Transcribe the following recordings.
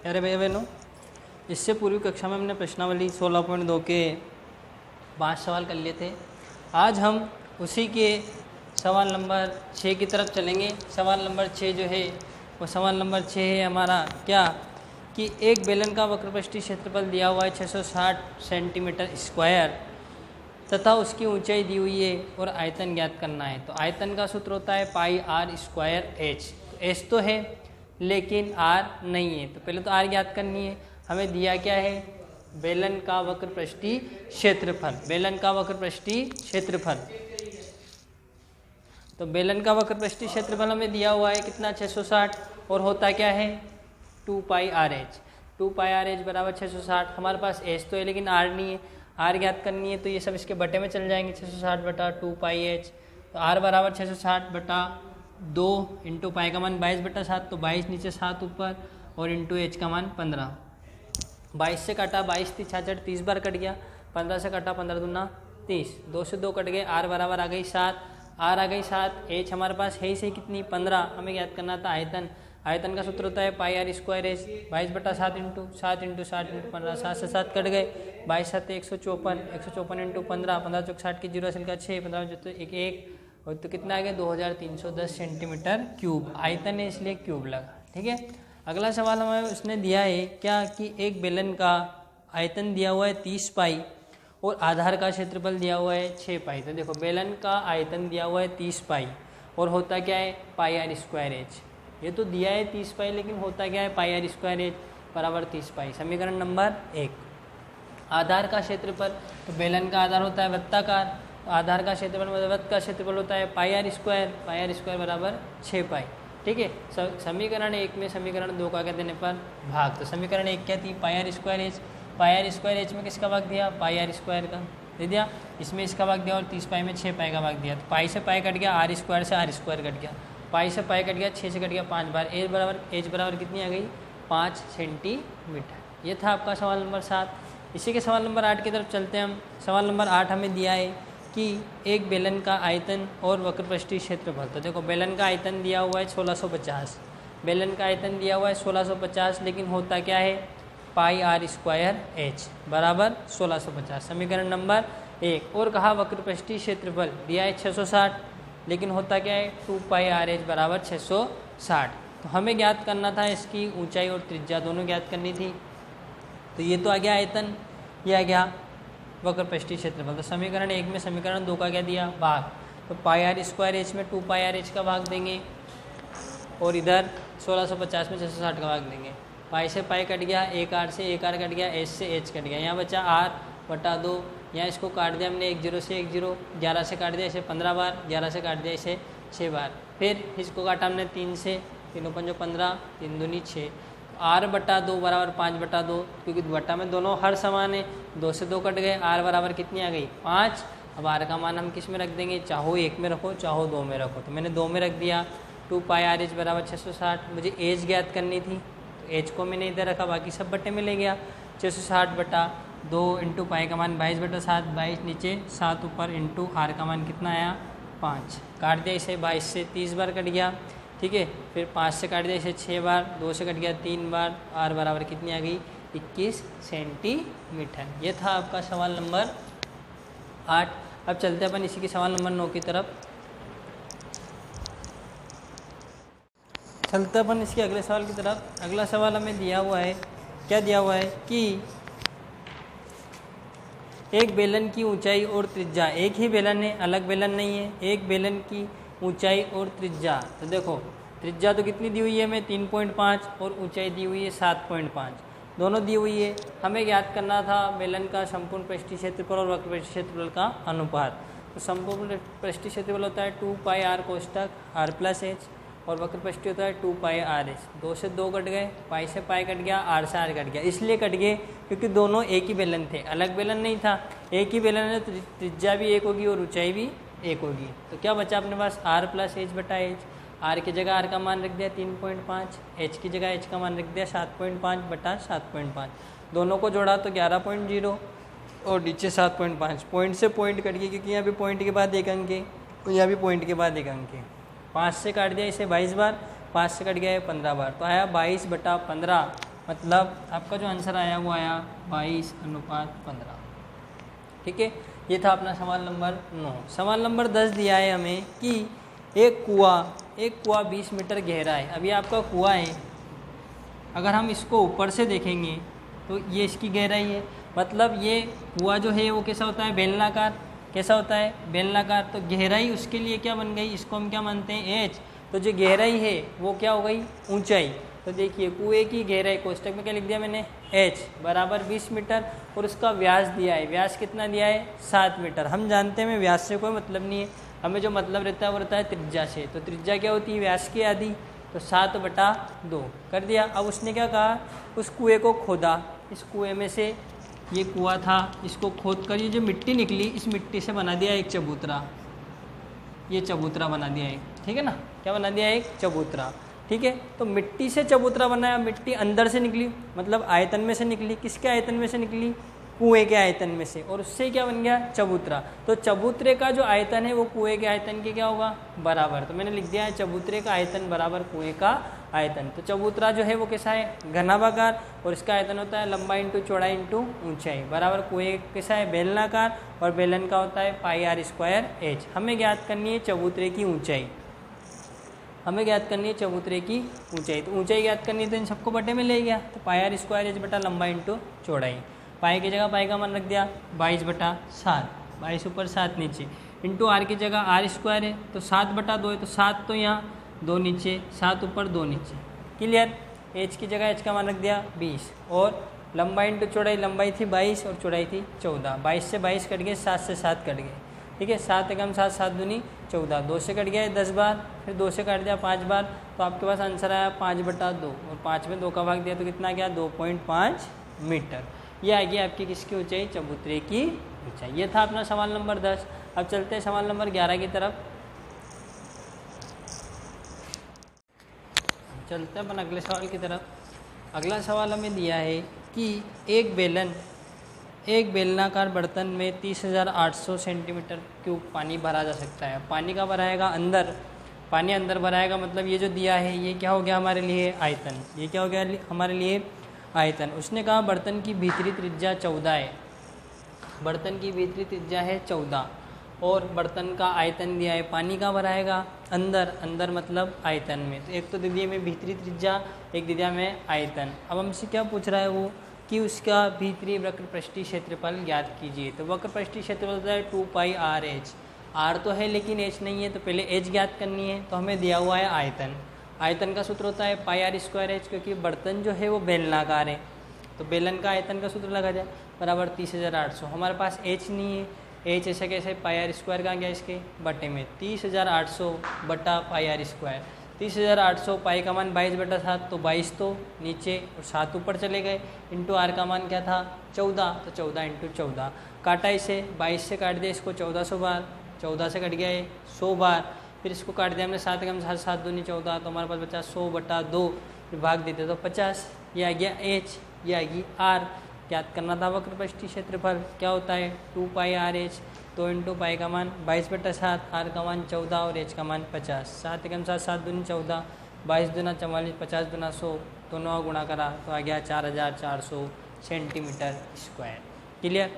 अरे भैया बहनों, इससे पूर्वी कक्षा में हमने प्रश्नावली 16.2 के 5 सवाल कर लिए थे। आज हम उसी के सवाल नंबर 6 की तरफ चलेंगे। सवाल नंबर 6 जो है वो सवाल नंबर 6 है हमारा क्या कि एक बेलन का वक्रपृष्ठीय क्षेत्रफल दिया हुआ है 660 सेंटीमीटर स्क्वायर तथा उसकी ऊंचाई दी हुई है और आयतन ज्ञात करना है। तो आयतन का सूत्र होता है pi R square H. H तो है लेकिन आर नहीं है, तो पहले तो आर ज्ञात करनी है। हमें दिया क्या है? बेलन का वक्रपृष्ठीय क्षेत्रफल। बेलन का वक्रपृष्ठीय क्षेत्रफल, तो बेलन का वक्रपृष्ठीय क्षेत्रफल हमें दिया हुआ है कितना? 660, और होता क्या है? 2 पाई आर एच। 2 पाई आर एच बराबर 660। हमारे पास एच तो है लेकिन आर नहीं है, आर ज्ञात करनी है, तो ये सब इसके बटे में चल जाएंगे। 660 बटा 2 पाई एच, तो आर बराबर 660 बटा 2 इंटू पाई का मान 22 बटा 7, तो 22 नीचे 7 ऊपर, और इंटू एच का मान 15। 22 से काटा 22 × 66 30 बार कट गया। 15 से काटा 15 दूना 30, 2 से 2 कट गए। आर बराबर आ गई 7, आर आ गई 7। एच हमारे पास है ही से कितनी? 15। हमें याद करना था आयतन। आयतन का सूत्र होता है पाई आर स्क्वायर एच। 22 बटा 7 इंटू 7 इंटू 7 इंटू 15, 7 से 7 कट गए। 22 7 154, 154 इंटू 15, 15 चौक 60 की 0 असल का 6, 15 जो 1 और तो कितना आ गया? 2310 सेंटीमीटर क्यूब। आयतन है इसलिए क्यूब लगा। ठीक है। अगला सवाल हमें उसने दिया है क्या कि एक बेलन का आयतन दिया हुआ है 30 पाई और आधार का क्षेत्रफल दिया हुआ है 6 पाई। तो देखो बेलन का आयतन दिया हुआ है 30 पाई और होता क्या है? Pi R square H. ये तो दिया है 30 पाई लेकिन होता क्या है? पाई आर स्क्वायर एच बराबर 30 पाई। समीकरण नंबर 1। आधार का क्षेत्रफल, तो बेलन का आधार होता है वृत्ताकार, आधार का क्षेत्रफल मतलब वृत्त का क्षेत्रफल होता है pi R square. Pi R square बराबर 6 पाई। ठीक है। समीकरण 1 में समीकरण 2 का क्या देने पर भाग, तो समीकरण 1 क्या थी? Pi R square H. Pi R square H में किसका भाग दिया? पाई आर स्क्वायर का दे दिया। इसमें इसका भाग दिया और 30 पाई में 6 पाई का भाग दिया। तो पाई से पाई कट गया, आर स्क्वायर से आर स्क्वायर कट गया, पाई से पाई कट गया, 6 से कट गया 5 बार। एच बराबर कितनी आ गई? 5 सेंटीमीटर। ये था आपका सवाल नंबर 7। इसी के सवाल नंबर 8 की तरफ चलते हैं हम। सवाल नंबर 8 हमें दिया है कि एक बेलन का आयतन और वक्रपृष्ठीय क्षेत्रफल। तो देखो बेलन का आयतन दिया हुआ है 1650। बेलन का आयतन दिया हुआ है 1650 लेकिन होता क्या है? पाई आर स्क्वायर एच बराबर 1650। समीकरण नंबर 1। और कहा वक्रपृष्ठीय क्षेत्रफल दिया है 660 लेकिन होता क्या है? 2 पाई आर एच बराबर 660। तो हमें ज्ञात करना था इसकी ऊंचाई और त्रिज्या दोनों ज्ञात करनी थी। तो ये तो आ गया आयतन, ये आ गया वक्रपृष्ठीय क्षेत्रफल। तो समीकरण 1 में समीकरण 2 का क्या दिया? भाग। तो पाई आर स्क्वायर एच में 2 पाई आर एच का भाग देंगे और इधर 1650 में 660 का भाग देंगे। पाई से पाई कट गया, एक आर से एक आर कट गया, एच से एच कट गया। यहाँ बचा आर बटा 2। यहाँ इसको काट दिया हमने 1 0 से 1 0, 11 से काट दिया इसे 15 बार, 11 से काट दिया इसे 6 बार। फिर इसको काटा हमने 3 से, 3 5 15, 3 दूनी 6। आर बटा 2 बराबर 5 बटा 2, क्योंकि बटा में दोनों हर समान है। 2 से 2 कट गए, आर बराबर कितनी आ गई? 5। अब आर का मान हम किस में रख देंगे? चाहो 1 में रखो चाहो 2 में रखो, तो मैंने 2 में रख दिया। 2 पाई आर एच बराबर 660। मुझे एच ज्ञात करनी थी तो एच को मैंने इधर रखा, बाकी सब बटे में ले गया। 660 बटा 2 इंटू पाई का मान 22 बटा 7, 22 नीचे 7 ऊपर, इंटू आर का मान कितना आया? 5। काट दिया इसे, 22 से 30 बार कट गया। ठीक है। फिर 5 से काट दिया इसे 6 बार, 2 से कट गया 3 बार। आर बराबर कितनी आ गई? 21 सेंटीमीटर। ये था आपका सवाल नंबर 8। अब चलते अपन इसी के सवाल नंबर 9 की तरफ। चलते अपन इसके अगले सवाल की तरफ। अगला सवाल हमें दिया हुआ है, क्या दिया हुआ है कि एक बेलन की ऊंचाई और त्रिज्या, एक ही बेलन है अलग बेलन नहीं है, एक बेलन की ऊंचाई और त्रिज्या। तो देखो त्रिज्या तो कितनी दी हुई है हमें? 3.5 और ऊंचाई दी हुई है 7.5, दोनों दी हुई है। हमें ज्ञात करना था बेलन का संपूर्ण पृष्ठीय क्षेत्रफल और वक्रपृष्ठीय क्षेत्रफल का अनुपात। तो संपूर्ण पृष्ठीय क्षेत्रफल होता है 2 पाई आर कोष्टक आर प्लस एच और वक्रपृष्ठीय होता है 2 पाई आर एच। 2 से 2 कट गए, पाई से पाई कट गया, आर से आर कट गया। इसलिए कट गए क्योंकि दोनों एक ही बेलन थे, अलग बेलन नहीं था। एक ही बेलन है तो त्रिज्या भी एक होगी और ऊंचाई भी एक होगी। तो क्या बचा अपने पास? आर प्लस एच बटा एच। आर की जगह आर का मान रख दिया 3.5, एच की जगह एच का मान रख दिया 7.5 बटा 7.5। दोनों को जोड़ा तो 11.0 और नीचे 7.5। पॉइंट से पॉइंट कट गई क्योंकि यहाँ भी पॉइंट के बाद एक अंक है और यहाँ भी पॉइंट के बाद एक अंक है। 5 से काट दिया इसे 22 बार, 5 से कट गया है 15 बार, तो आया 22 बटा 15 मतलब आपका जो आंसर आया वो आया 22:15। ठीक है, ये था अपना सवाल नंबर 9। सवाल नंबर 10 दिया है हमें कि एक कुआं 20 मीटर गहरा है। अभी आपका कुआं है, अगर हम इसको ऊपर से देखेंगे तो ये इसकी गहराई है। मतलब ये कुआं जो है वो कैसा होता है, बेलनाकार। कैसा होता है, बेलनाकार। तो गहराई उसके लिए क्या बन गई, इसको हम क्या मानते हैं, एच। तो जो गहराई है वो क्या हो गई, ऊंचाई। तो देखिए कुएं की गहराई कोष्टक में क्या लिख दिया मैंने, एच बराबर 20 मीटर, और उसका व्यास दिया है। व्यास कितना दिया है, 7 मीटर। हम जानते हैं व्यास से कोई मतलब नहीं है, हमें जो मतलब रहता है वो रहता है त्रिज्या से। तो त्रिज्या क्या होती है, व्यास की आधी। तो 7/2 कर दिया। अब उसने क्या कहा, उस कुएं को खोदा। इस कुएं में से, ये कुआं था, इसको खोद कर ये जो मिट्टी निकली, इस मिट्टी से बना दिया एक चबूतरा। ये चबूतरा बना दिया एक, ठीक है ना, क्या बना दिया, एक चबूतरा। ठीक है, तो मिट्टी से चबूतरा बनाया। मिट्टी अंदर से निकली, मतलब आयतन में से निकली। किसके आयतन में से निकली, कुएं के आयतन में से, और उससे क्या बन गया, चबूतरा। तो चबूतरे का जो आयतन है वो कुएं के आयतन के क्या होगा, बराबर। तो मैंने लिख दिया है चबूतरे का आयतन बराबर कुएं का आयतन। तो चबूतरा जो है वो कैसा है, घनाभागार, और इसका आयतन होता है लंबाई इंटू चौड़ाई इंटू ऊंचाई, बराबर कुएं कैसा है, बेलनाकार, और बेलन का होता है πr²h। हमें ज्ञात करनी है चबूतरे की ऊंचाई। हमें ज्ञात करनी है चबूतरे की ऊंचाई। तो ऊंचाई ज्ञात करनी है तो इन सबको बटे में ले गया। तो πr² बटा लंबाई इंटू चौड़ाई। पाई की जगह पाई का मान रख दिया 22/7, 22 ऊपर 7 नीचे, इंटू आर की जगह r² है तो 7/2 है, तो 7 तो यहाँ, 2 नीचे, 7 ऊपर 2 नीचे। क्लियर। एच की जगह एच का मान रख दिया 20, और लंबाई इंटू चौड़ाई, लंबाई थी 22 और चौड़ाई थी 14। 22 से 22 कट गए, 7 से 7 कट गए। ठीक है, 7 एकम 7, 7 दूनी 14, 2 से कट गया है 10 बार, फिर 2 से काट दिया 5 बार। तो आपके पास आंसर आया 5/2, और 5 में 2 का भाग दिया तो कितना गया, 2.5 मीटर। ये आ गई आपकी किसकी ऊंचाई, चबूतरे की ऊंचाई। ये था अपना सवाल नंबर 10। अब चलते हैं सवाल नंबर 11 की तरफ। चलते हैं अपन अगले सवाल की तरफ। अगला सवाल हमें दिया है कि एक बेलनाकार बर्तन में 30,800 सेंटीमीटर क्यूब पानी भरा जा सकता है। पानी का भराएगा अंदर, पानी अंदर भराएगा, मतलब ये जो दिया है ये क्या हो गया हमारे लिए, आयतन। ये क्या हो गया हमारे लिए, आयतन। उसने कहा बर्तन की भीतरी त्रिज्या 14 है। बर्तन की भीतरी त्रिज्या है 14, और बर्तन का आयतन दिया है। पानी का भराएगा अंदर, अंदर मतलब आयतन में। तो एक तो दे दिया में भीतरी त्रिज्या, एक दे दिया में आयतन। अब हमसे क्या पूछ रहा है वो, कि उसका भीतरी वक्र पृष्ठीय क्षेत्रफल ज्ञात कीजिए। तो वक्र पृष्ठीय क्षेत्रफल होता है 2πr/h। r तो है लेकिन h नहीं है, तो पहले h ज्ञात करनी है। तो हमें दिया हुआ है आयतन। आयतन का सूत्र होता है πr²h, क्योंकि बर्तन जो है वो बेलनाकार है, तो बेलन का आयतन का सूत्र लगा जाए, बराबर 30,800। हमारे पास h नहीं है, h ऐसा कैसे, πr² का गया इसके बटे में, 30,800 बटा πr²। 30,800, पाई का मान 22/7, तो 22 तो नीचे और 7 ऊपर चले गए, इंटू आर का मान क्या था 14, तो 14 इंटू 14 काटा इसे, 22 से काट दिया इसको 1400 बार, 14 से कट गया है 100 बार, फिर इसको काट दिया हमने 7 एकम 7, 7 दूनी 14, तो हमारे पास बचा 100/2, फिर भाग देते तो 50। ये आ गया एच, ये आएगी आर। ज्ञात करना था वक्र पृष्ठीय क्षेत्रफल, क्या होता है 2πr/h। तो इंटू पाई का मान 22/7, आर का मान 14 और एच का मान 50। 7 एकम 7, 7 दूनी 14, 22 दूना 44, 50 दूना 100, दोनों का गुणा करा तो आ गया 4400 सेंटीमीटर स्क्वायर। क्लियर।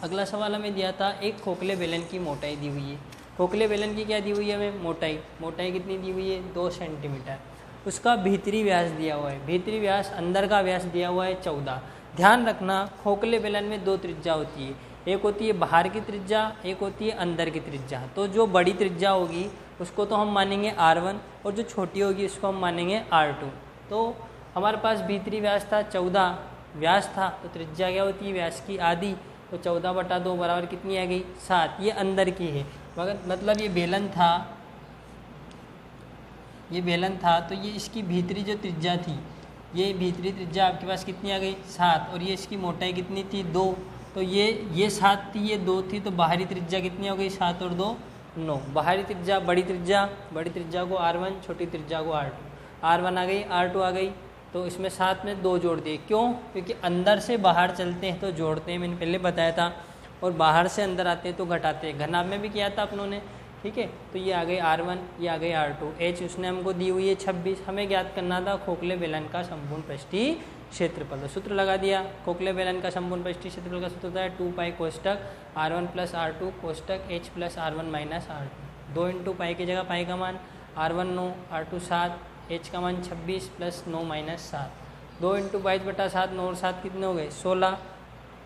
अगला सवाल हमें दिया था एक खोखले बेलन की मोटाई दी हुई है। खोखले बेलन की क्या दी हुई है हमें, मोटाई। मोटाई कितनी दी हुई है 2 सेंटीमीटर। उसका भीतरी व्यास दिया हुआ है, भीतरी व्यास अंदर का व्यास दिया हुआ है 14। ध्यान रखना खोखले बेलन में 2 त्रिज्या होती है, एक होती है बाहर की त्रिज्या, एक होती है अंदर की त्रिज्या। तो जो बड़ी त्रिज्या होगी उसको तो हम मानेंगे R1 और जो छोटी होगी उसको हम मानेंगे R2। तो हमारे पास भीतरी व्यास था 14 व्यास था, तो त्रिज्या क्या होती है व्यास की आधी, तो 14/2 बराबर कितनी आ गई 7। ये अंदर की है, मगर मतलब ये बेलन था, ये बेलन था, तो ये इसकी भीतरी जो त्रिज्या थी, ये भीतरी त्रिज्या आपके पास कितनी आ गई 7, और ये इसकी मोटाई कितनी थी 2, तो ये 7 थी, ये 2 थी, तो बाहरी त्रिज्या कितनी हो गई 7 और 2 9। बाहरी त्रिज्या बड़ी त्रिज्या को R1, छोटी त्रिज्या को R2। R1 आ गई, R2 आ गई, तो इसमें 7 में 2 जोड़ दिए। क्यों? क्योंकि अंदर से बाहर चलते हैं तो जोड़ते हैं, मैंने पहले बताया था, और बाहर से अंदर आते हैं तो घटाते हैं। घनाभ में भी किया था अपनों ने, ठीक है। तो ये आ गई R1, ये आ गई R2। एच उसने हमको दी हुई है 26। हमें ज्ञात करना था खोखले बेलन का संपूर्ण पृष्ठीय क्षेत्रफल। तो सूत्र लगा दिया, खोखले बेलन का संपूर्ण पृष्ठीय क्षेत्रफल का सूत्र होता है 2 पाई कोष्टक R1 plus R2 कोष्टक H plus R1 minus R2। 2 into pi की जगह पाई का मान R1 9, R2 7, H का मान 26 प्लस 9 माइनस 7। 2 इंटू 22/7, 9 और 7 कितने हो गए 16,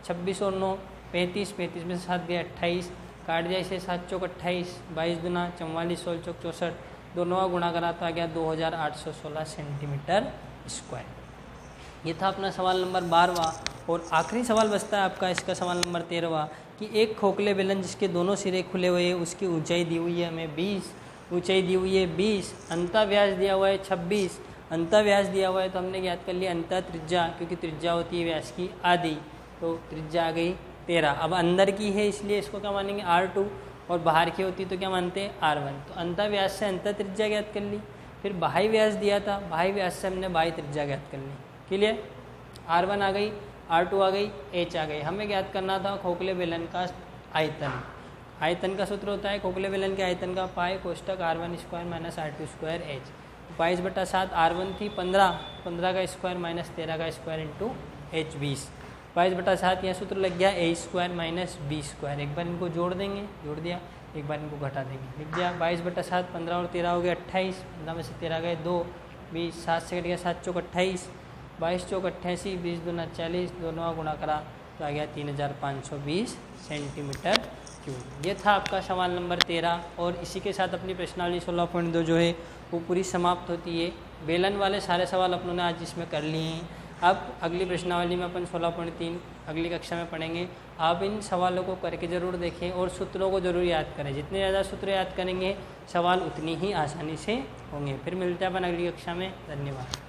26 और 9 35, 35 में से 7 गए 28, काट दिया इसे 7 चौक 28, 22 दूना 44, 16 चौक 64, दोनों का गुणा करा तो आ गया 2816 सेंटीमीटर स्क्वायर। ये था अपना सवाल नंबर 12वां। और आखिरी सवाल बचता है आपका इसका सवाल नंबर 13वां कि एक खोखले बेलन जिसके दोनों सिरे खुले हुए हैं उसकी ऊंचाई दी हुई है हमें 20, ऊंचाई दी हुई है 20, अंतः व्यास दिया हुआ है 26, अंतः व्यास दिया हुआ है तो हमने ज्ञात कर लिया अंतः त्रिज्या, क्योंकि त्रिज्या होती है व्यास की आधी, तो त्रिज्या आ गई 13। अब अंदर की है इसलिए इसको क्या मानेंगे R2 और बाहर की होती तो क्या मानते हैं R1। तो अंतः व्यास से अंतः त्रिज्या ज्ञात कर ली। फिर बाह्य व्यास दिया था, बाह्य व्यास से हमने बाह्य त्रिज्या ज्ञात कर ली। क्लियर, R1 आ गई, R2 आ गई, H आ गई। हमें ज्ञात करना था खोखले बेलन का आयतन। आयतन का सूत्र होता है खोखले बेलन के आयतन का पाई कोष्टक R1 square minus R2 square H। 22/7 R1 थी 15, 15 का स्क्वायर माइनस 13 का स्क्वायर इंटू H 20। 22/7 यह सूत्र लग गया A square minus B square. एक बार इनको जोड़ देंगे, जोड़ दिया, एक बार इनको घटा देंगे, लिख दिया 22/7, 15 और 13 हो गया 28, 15 में से 13 गए 2, 20, 7 से कट गया 7 चौक 28, 22 चौक 88, 20 दूना 40, दोनों का गुणा करा तो आ गया 3520 सेंटीमीटर क्यूब। ये था आपका सवाल नंबर 13। और इसी के साथ अपनी प्रश्नावली 16.2 जो है वो पूरी समाप्त होती है। बेलन वाले सारे सवाल अपनों ने आज इसमें कर लिए हैं। अब अगली प्रश्नावली में अपन 16.3 अगली कक्षा में पढ़ेंगे। आप इन सवालों को करके ज़रूर देखें और सूत्रों को ज़रूर याद करें। जितने ज़्यादा सूत्र याद करेंगे सवाल उतनी ही आसानी से होंगे। फिर मिलते हैं अपन अगली कक्षा में। धन्यवाद।